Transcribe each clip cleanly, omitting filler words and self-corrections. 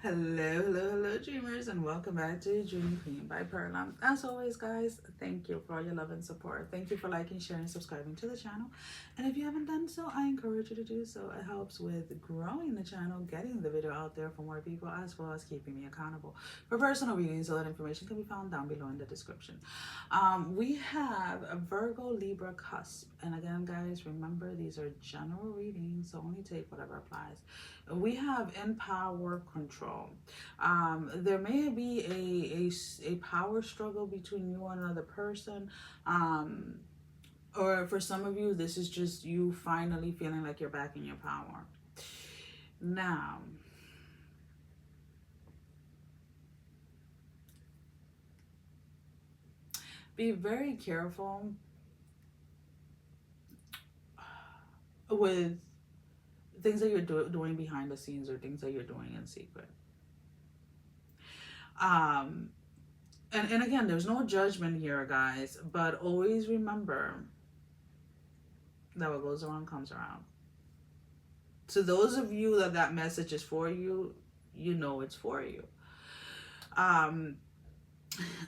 Hello, dreamers, and welcome back to Dream Queen by Perla'S. As always, guys, thank you for all your love and support. Thank you for liking, sharing, subscribing to the channel. And if you haven't done so, I encourage you to do so. It helps with growing the channel, getting the video out there for more people, as well as keeping me accountable. For personal readings, all that information can be found down below in the description. We have a Virgo Libra Cusp. And again, guys, remember these are general readings, so only take whatever applies. We have in power control. There may be a power struggle between you and another person. Or for some of you, this is just you finally feeling like you're back in your power. Now, be very careful with things that you're doing behind the scenes or things that you're doing in secret. And again, there's no judgment here, guys, but always remember that what goes around comes around. To those of you that message is for you, you know it's for you.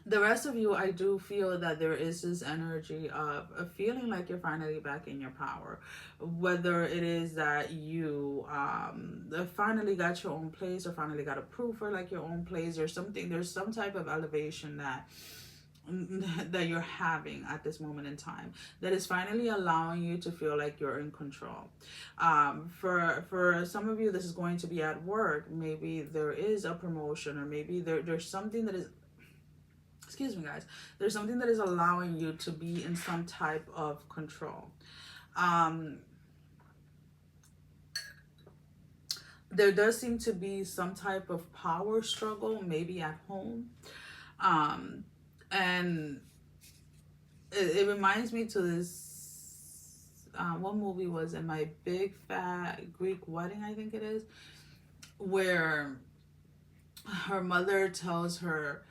The rest of you, I do feel that there is this energy of feeling like you're finally back in your power. Whether it is that you finally got your own place or finally got approved for like your own place or something. There's some type of elevation that you're having at this moment in time that is finally allowing you to feel like you're in control. For some of you, this is going to be at work. Maybe there is a promotion, or maybe there's something that is, excuse me, guys, there's something that is allowing you to be in some type of control. There does seem to be some type of power struggle, maybe at home. And it reminds me to this, what movie was it? My Big Fat Greek Wedding, I think it is, where her mother tells her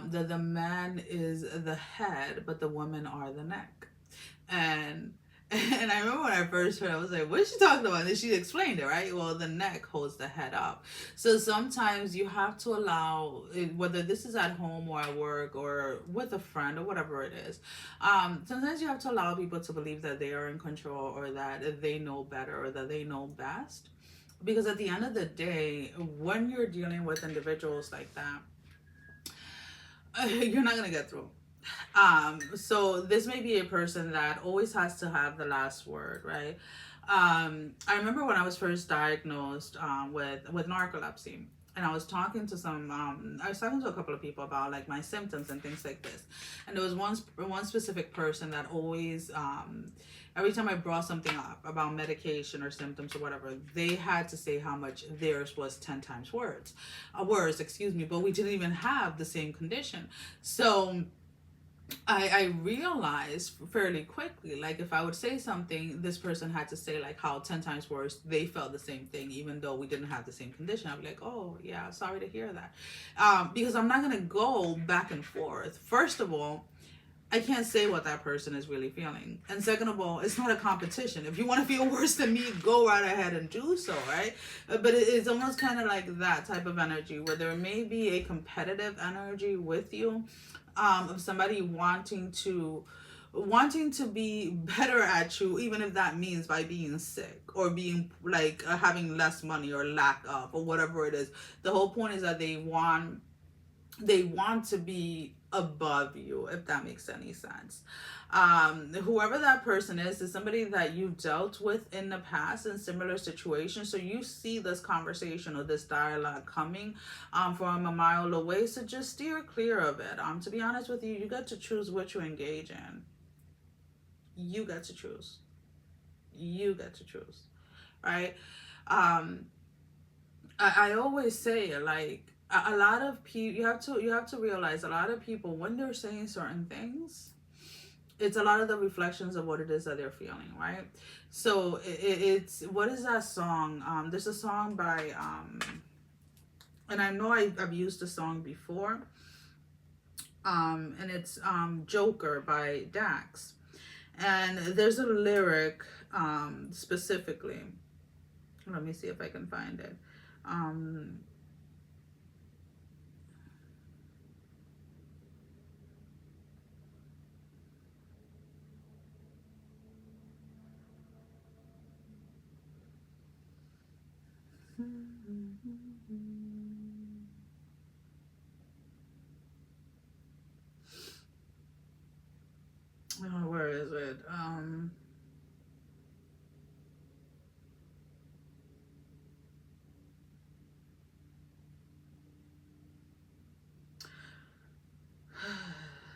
that the man is the head, but the women are the neck. And I remember when I first heard it, I was like, what is she talking about? And then she explained it, right? Well, the neck holds the head up. So sometimes you have to allow, whether this is at home or at work or with a friend or whatever it is, sometimes you have to allow people to believe that they are in control or that they know better or that they know best. Because at the end of the day, when you're dealing with individuals like that, you're not going to get through. So this may be a person that always has to have the last word, right? I remember when I was first diagnosed with narcolepsy, and I was talking to a couple of people about like my symptoms and things like this. And there was one specific person that always, every time I brought something up about medication or symptoms or whatever, they had to say how much theirs was 10 times worse, excuse me, but we didn't even have the same condition. So I realized fairly quickly, like if I would say something, this person had to say like how 10 times worse they felt the same thing, even though we didn't have the same condition. I'd be like, oh yeah, sorry to hear that. Because I'm not going to go back and forth. First of all, I can't say what that person is really feeling. And second of all, it's not a competition. If you want to feel worse than me, go right ahead and do so, right? But it's almost kind of like that type of energy where there may be a competitive energy with you, of somebody wanting to be better at you, even if that means by being sick or being like having less money or lack of or whatever it is. The whole point is that they want to be above you, if that makes any sense. Whoever that person is somebody that you've dealt with in the past in similar situations. So you see this conversation or this dialogue coming from a mile away. So just steer clear of it. To be honest with you, you get to choose what you engage in. You get to choose. You get to choose. Right? I always say, like, a lot of people, you have to realize a lot of people, when they're saying certain things, it's a lot of the reflections of what it is that they're feeling, right? So it's what is that song? There's a song by and I know I've used the song before, and it's Joker by Dax, and there's a lyric specifically. Let me see if I can find it. Where is it?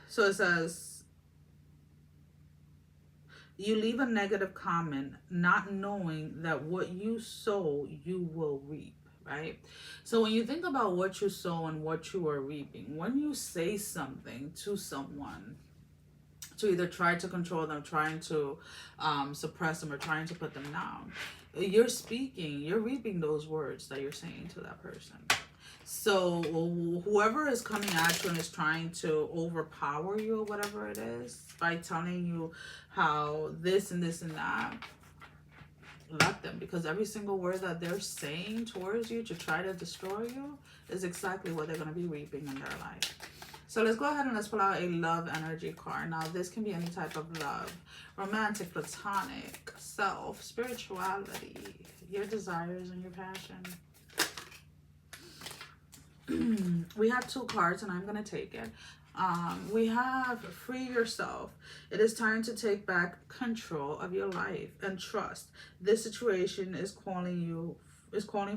So it says, you leave a negative comment not knowing that what you sow, you will reap, right? So when you think about what you sow and what you are reaping, when you say something to someone, to either try to control them, trying to suppress them, or trying to put them down, you're speaking, you're reaping those words that you're saying to that person. So whoever is coming at you and is trying to overpower you or whatever it is by telling you how this and this and that, let them, because every single word that they're saying towards you to try to destroy you is exactly what they're going to be reaping in their life. So let's go ahead and let's pull out a love energy card. Now this can be any type of love: romantic, platonic, self, spirituality, your desires and your passion. We have two cards and I'm going to take it. We have free yourself. It is time to take back control of your life and trust. This situation is calling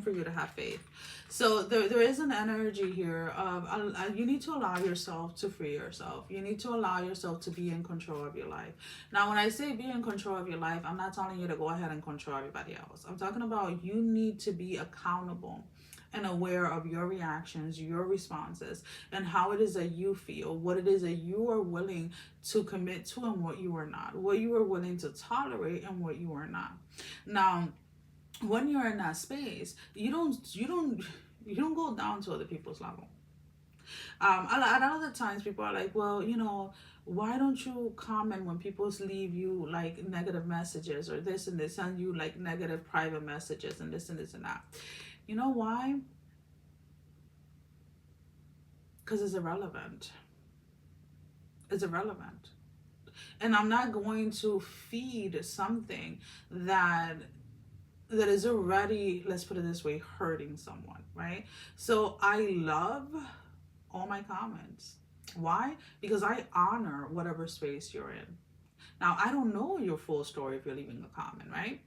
for you to have faith. So there is an energy here of you need to allow yourself to free yourself. You need to allow yourself to be in control of your life. Now, when I say be in control of your life, I'm not telling you to go ahead and control everybody else. I'm talking about you need to be accountable and aware of your reactions, your responses, and how it is that you feel, what it is that you are willing to commit to and what you are not, what you are willing to tolerate and what you are not. Now, when you're in that space, you don't go down to other people's level. A lot of the times people are like, well, why don't you comment when people leave you like negative messages or this and this, send you like negative private messages and this and this and that? You know why? Because it's irrelevant. It's irrelevant. And I'm not going to feed something that is already, let's put it this way, hurting someone, right? So I love all my comments. Why? Because I honor whatever space you're in. Now, I don't know your full story if you're leaving a comment, right?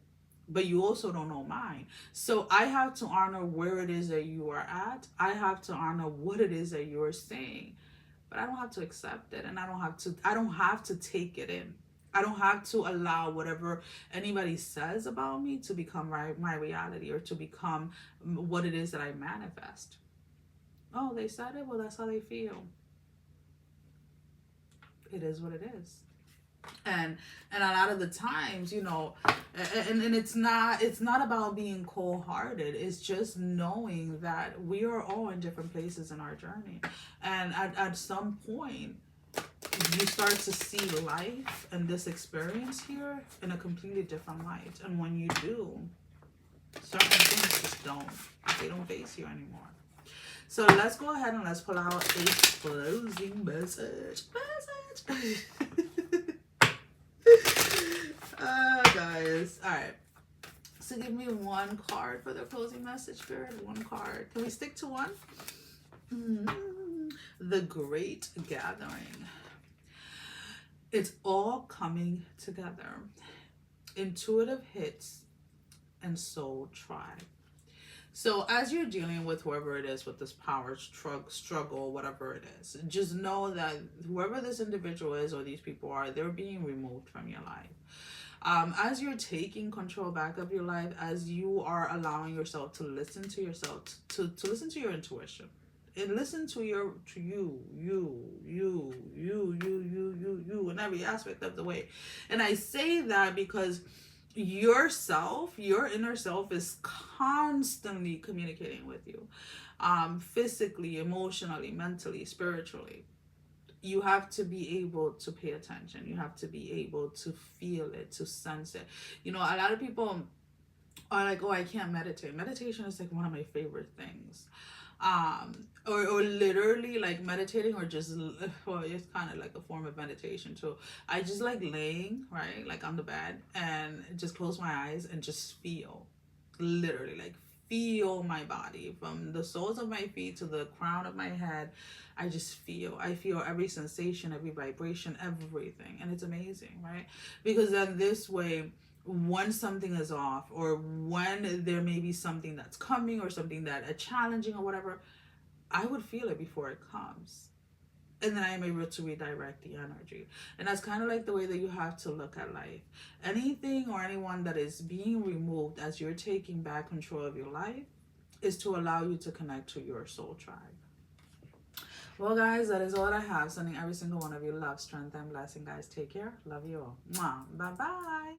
But you also don't know mine. So I have to honor where it is that you are at. I have to honor what it is that you're saying. But I don't have to accept it, and I don't have to take it in. I don't have to allow whatever anybody says about me to become my reality or to become what it is that I manifest. Oh, they said it? Well, that's how they feel. It is what it is. And a lot of the times, and it's not about being cold-hearted. It's just knowing that we are all in different places in our journey, and at some point you start to see life and this experience here in a completely different light. And when you do, certain things just they don't face you anymore. So let's go ahead and let's pull out a closing message. Guys, all right, so give me one card for the closing message, Spirit. One card. Can we stick to one? The Great Gathering. It's all coming together. Intuitive hits and soul tribe. So as you're dealing with whoever it is with this power struggle, whatever it is, just know that whoever this individual is or these people are, they're being removed from your life. As you're taking control back of your life, as you are allowing yourself to listen to yourself, to listen to your intuition, and listen to you in every aspect of the way. And I say that because your inner self is constantly communicating with you, physically, emotionally, mentally, spiritually. You have to be able to pay attention. You have to be able to feel it, to sense it. A lot of people are like, oh, I can't meditate. Meditation is like one of my favorite things. Or literally like meditating, or just, well, it's kind of like a form of meditation too. I just like laying, right, like on the bed, and just close my eyes and just feel, literally like feel my body from the soles of my feet to the crown of my head. I feel every sensation, every vibration, everything. And it's amazing, right? Because then this way, when something is off, or when there may be something that's coming, or something that challenging or whatever, I would feel it before it comes. And then I am able to redirect the energy. And that's kind of like the way that you have to look at life. Anything or anyone that is being removed as you're taking back control of your life is to allow you to connect to your soul tribe. Well, guys, that is all I have. Sending every single one of you love, strength, and blessing. Guys, take care. Love you all. Mwah. Bye-bye.